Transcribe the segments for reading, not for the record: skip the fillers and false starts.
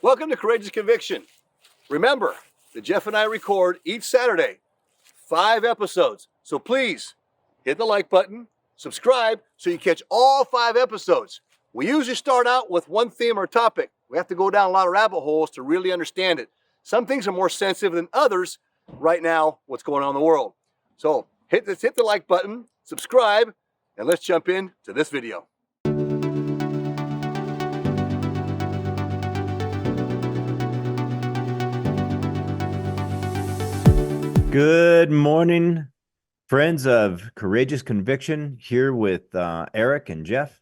Welcome to Courageous Conviction. Remember that Jeff and I record each Saturday 5 episodes. So please hit the like button, subscribe so you catch all 5 episodes. We usually start out with one theme or topic. We have to go down a lot of rabbit holes to really understand it. Some things are more sensitive than others right now, what's going on in the world. So hit the like button, subscribe, and let's jump into this video. Good morning, friends of Courageous Conviction, here with Eric and Jeff.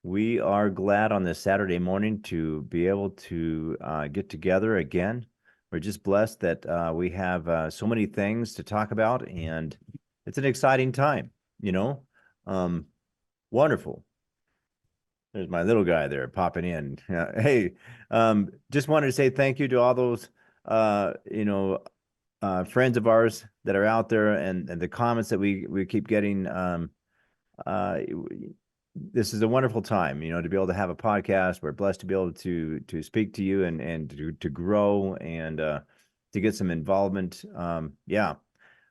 We are glad on this Saturday morning to be able to get together again. We're just blessed that we have so many things to talk about, and it's an exciting time, you know. Wonderful. There's my little guy there popping in. Hey, just wanted to say thank you to all those, friends of ours that are out there, and the comments that we keep getting. This is a wonderful time, to be able to have a podcast. We're blessed to be able to speak to you and to grow and to get some involvement. Yeah.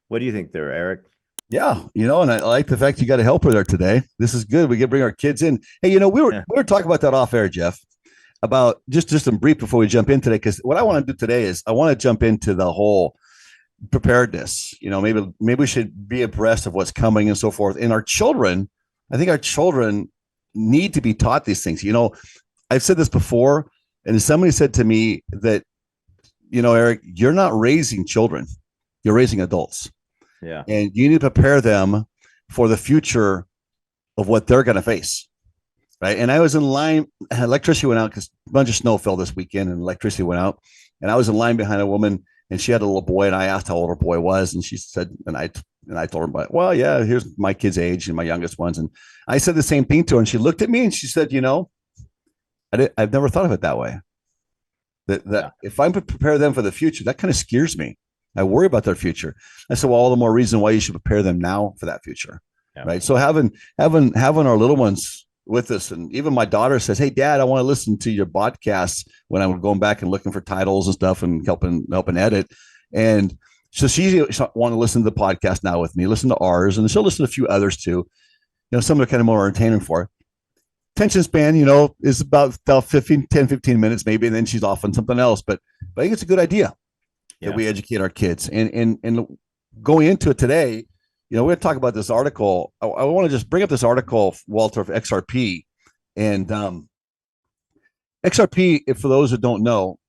What do you think there, Eric? Yeah, and I like the fact you got a helper there today. This is good. We can bring our kids in. Hey, we were talking about that off air, Jeff, about just some brief before we jump in today, because what I want to do today is I want to jump into the whole preparedness. Maybe we should be abreast of what's coming and so forth. And our children, I think our children need to be taught these things. I've said this before, and somebody said to me that, Eric, you're not raising children, you're raising adults. Yeah. And you need to prepare them for the future of what they're going to face. Right. And I was in line, electricity went out because a bunch of snow fell this weekend and electricity went out. And I was in line behind a woman, and she had a little boy, and I asked how old her boy was. And she said, and I told her, well, yeah, here's my kid's age and my youngest ones. And I said the same thing to her, and she looked at me and she said, I've never thought of it that way. That if I prepare them for the future, that kind of scares me. I worry about their future. I said, well, all the more reason why you should prepare them now for that future. Yeah. Right. So having our little ones with us, and even my daughter says, hey, Dad, I want to listen to your podcasts when I'm going back and looking for titles and stuff and helping edit. And so she want to listen to the podcast now with me, listen to ours, and she'll listen to a few others too. Some are kind of more entertaining for her. Attention span, is about 10, 15 minutes maybe, and then she's off on something else. But I think it's a good idea that we educate our kids. And going into it today, we're going to talk about this article. I want to just bring up this article, Walter, of XRP. And XRP, for those who don't know,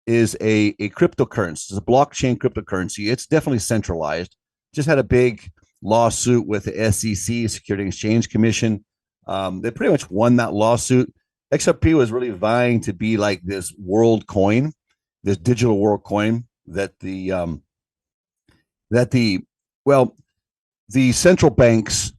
is a cryptocurrency. It's a blockchain cryptocurrency. It's definitely centralized. Just had a big lawsuit with the SEC, Security and Exchange Commission. They pretty much won that lawsuit. XRP was really vying to be like this world coin, this digital world coin that the central banks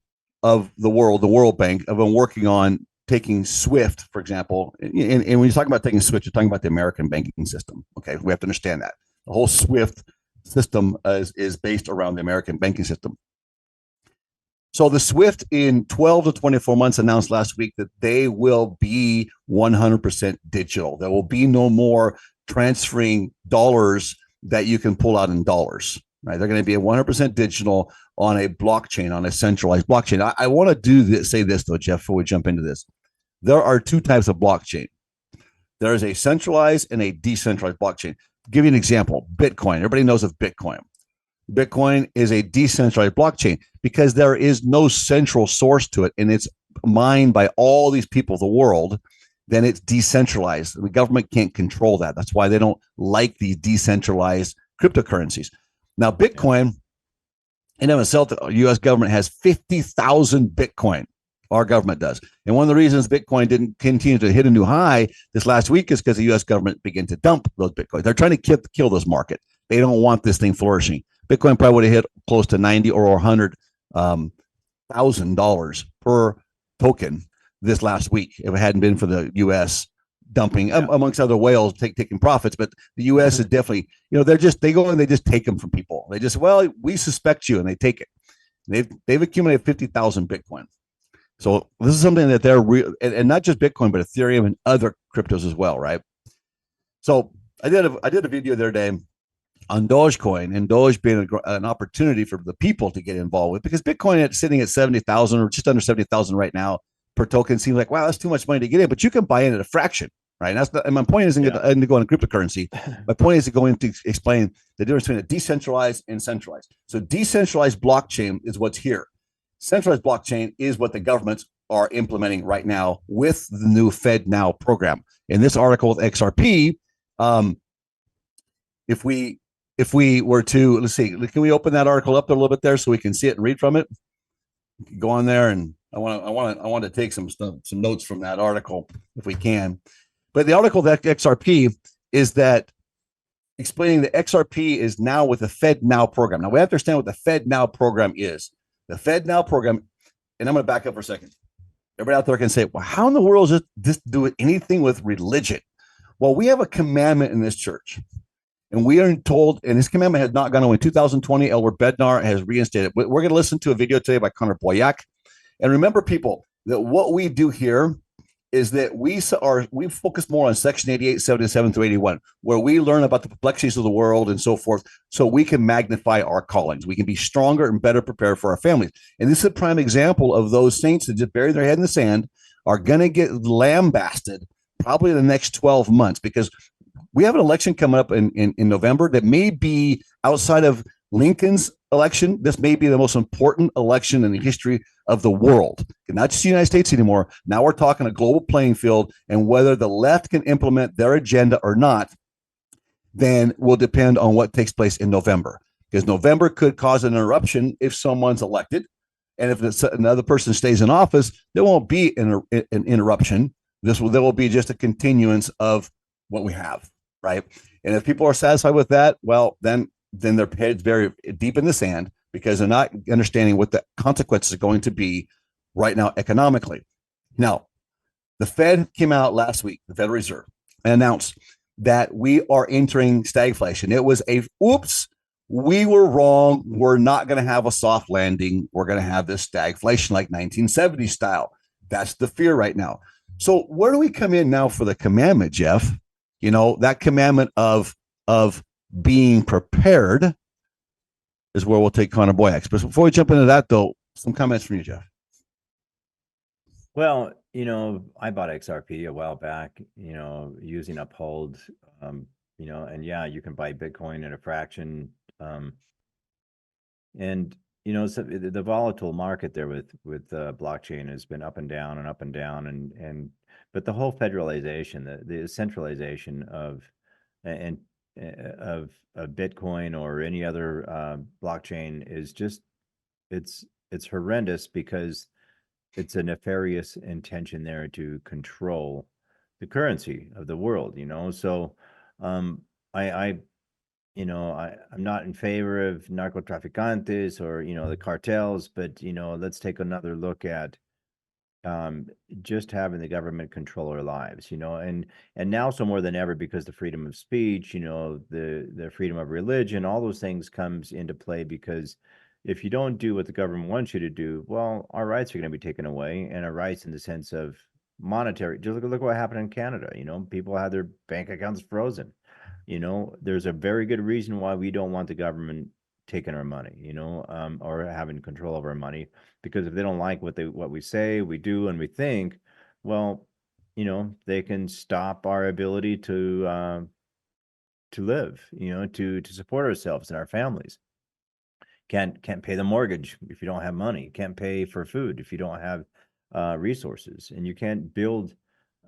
of the World Bank, have been working on taking SWIFT, for example. And when you talk about taking SWIFT, you're talking about the American banking system. Okay, we have to understand that the whole SWIFT system is based around the American banking system. So the SWIFT in 12 to 24 months announced last week that they will be 100% digital. There will be no more transferring dollars that you can pull out in dollars. Right? They're going to be 100% digital on a blockchain, on a centralized blockchain. I want to say this though, Jeff, before we jump into this. There are 2 types of blockchain. There is a centralized and a decentralized blockchain. I'll give you an example. Bitcoin. Everybody knows of Bitcoin. Bitcoin is a decentralized blockchain because there is no central source to it, and it's mined by all these people of the world. Then it's decentralized. The government can't control that. That's why they don't like these decentralized cryptocurrencies. Now, Bitcoin, in of itself, the U.S. government has 50,000 Bitcoin. Our government does. And one of the reasons Bitcoin didn't continue to hit a new high this last week is because the U.S. government began to dump those Bitcoins. They're trying to kill this market. They don't want this thing flourishing. Bitcoin probably would have hit close to $90 or $100,000 per token this last week if it hadn't been for the U.S. dumping, amongst other whales, taking profits. But the U.S. is definitely, they go and they just take them from people. They just, well, we suspect you, and they take it. They've accumulated 50,000 Bitcoin. So this is something that they're real, and not just Bitcoin, but Ethereum and other cryptos as well, right? So I did a video the other day on Dogecoin, and Doge being an opportunity for the people to get involved with, because Bitcoin sitting at 70,000 or just under 70,000 right now per token seems like, wow, that's too much money to get in, but you can buy in at a fraction, right? And that's and my point isn't to go into cryptocurrency. My point is to go into explain the difference between a decentralized and centralized. So decentralized blockchain is what's here. Centralized blockchain is what the governments are implementing right now with the new Fed Now program. In this article with XRP, if we were to, let's see, can we open that article up a little bit there so we can see it and read from it? Go on there, and I want to take some notes from that article if we can. But the article that XRP is that explaining that XRP is now with the Fed Now program. Now we have to understand what the Fed Now program is. The Fed Now program, and I'm going to back up for a second. Everybody out there can say, well, how in the world is this do anything with religion? Well, we have a commandment in this church. And we are told, and this commandment has not gone away. In 2020, Elder Bednar has reinstated. We're going to listen to a video today by Connor Boyack. And remember, people, that what we do here is that we focus more on Section 88, 77 through 81, where we learn about the complexities of the world and so forth, so we can magnify our callings. We can be stronger and better prepared for our families. And this is a prime example of those saints that just bury their head in the sand are going to get lambasted probably in the next 12 months, because we have an election coming up in November that may be outside of Lincoln's election. This may be the most important election in the history of the world, not just the United States anymore. Now we're talking a global playing field, and whether the left can implement their agenda or not, then will depend on what takes place in November, because November could cause an interruption if someone's elected. And if another person stays in office, there won't be an interruption. There will be just a continuance of what we have. Right. And if people are satisfied with that, well, then their head's very deep in the sand, because they're not understanding what the consequences are going to be right now economically. Now, the Fed came out last week, the Federal Reserve, and announced that we are entering stagflation. It was oops, we were wrong. We're not going to have a soft landing. We're going to have this stagflation like 1970 style. That's the fear right now. So where do we come in now for the commandment, Jeff? You know, that commandment of being prepared is where we'll take Connor Boyack. But before we jump into that, though, some comments from you, Jeff. Well, I bought XRP a while back, using Uphold, and yeah, you can buy Bitcoin at a fraction. And, so the volatile market there with blockchain has been up and down and up and down. But the whole federalization, the centralization of Bitcoin or any other blockchain is just, it's horrendous, because it's a nefarious intention there to control the currency of the world, So I'm not in favor of narcotraficantes or, the cartels, but, let's take another look at just having the government control our lives, and now so more than ever, because the freedom of speech, the freedom of religion, all those things comes into play, because if you don't do what the government wants you to do, well, our rights are going to be taken away, and our rights in the sense of monetary. Just look what happened in Canada. People had their bank accounts frozen. There's a very good reason why we don't want the government taking our money, or having control over our money, because if they don't like what we say, we do, and we think, well, they can stop our ability to live, to support ourselves and our families. Can't pay the mortgage if you don't have money. Can't pay for food if you don't have resources, and you can't build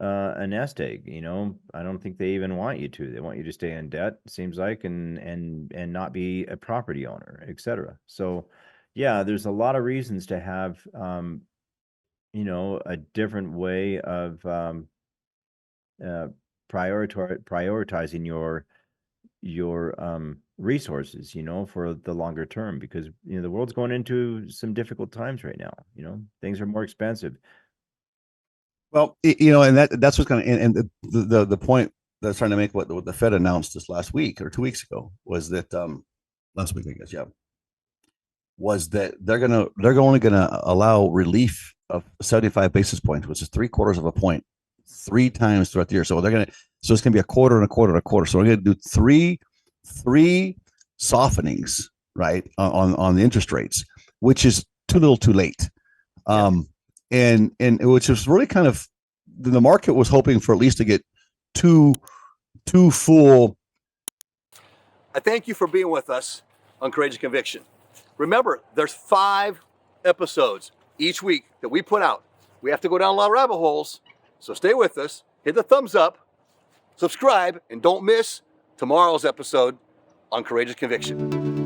a nest egg. I don't think they even want you to. They want you to stay in debt, it seems like, and not be a property owner, etc. So yeah, there's a lot of reasons to have a different way of prioritizing your resources, for the longer term, because the world's going into some difficult times right now. Things are more expensive. Well, and that's what's going to, and the point that I was trying to make, what the Fed announced this last week or 2 weeks ago, was that last week, I guess, yeah, was that they're only going to allow relief of 75 basis points, which is 3/4 of a point, 3 times throughout the year. So it's gonna be a quarter and a quarter and a quarter. So we're gonna do three softenings, right, on the interest rates, which is too little, too late. And which is really kind of, the market was hoping for at least to get two full. I thank you for being with us on Courageous Conviction. Remember, there's 5 episodes each week that we put out. We have to go down a lot of rabbit holes, so stay with us, hit the thumbs up, subscribe, and don't miss tomorrow's episode on Courageous Conviction.